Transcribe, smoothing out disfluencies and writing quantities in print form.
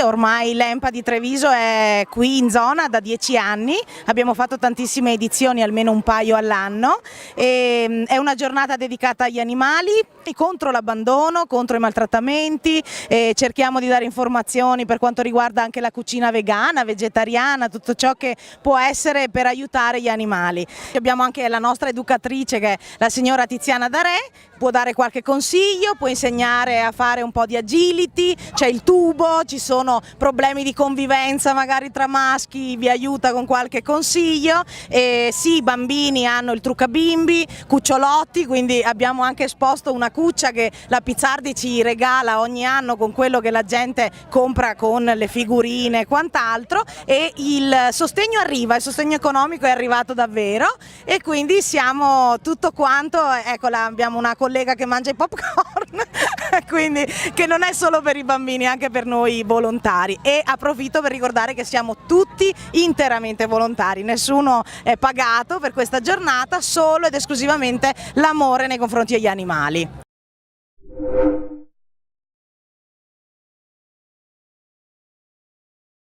ormai l'EMPA di Treviso è qui in zona da 10 anni, abbiamo fatto tantissime edizioni, almeno un paio all'anno, e è una giornata dedicata agli animali, contro l'abbandono, contro i maltrattamenti, cerchiamo di dare informazioni per quanto riguarda anche la cucina vegana, vegetariana, tutto ciò che può essere per aiutare gli animali. Abbiamo anche la nostra educatrice che è la signora Tiziana D'Are, può dare qualche consiglio, può insegnare a fare un po' di agility, c'è il tubo, ci sono problemi di convivenza magari tra maschi, vi aiuta con qualche consiglio. E sì, i bambini hanno il trucca bimbi, cucciolotti, quindi abbiamo anche esposto una cuccia che la Pizzardi ci regala ogni anno con quello che la gente compra con le figurine e quant'altro, e il sostegno arriva, il sostegno economico è arrivato davvero e quindi siamo tutto quanto, eccola, abbiamo una collega che mangia i popcorn quindi che non è solo per i bambini, anche per noi volontari, e approfitto per ricordare che siamo tutti interamente volontari, nessuno è pagato per questa giornata, solo ed esclusivamente l'amore nei confronti degli animali.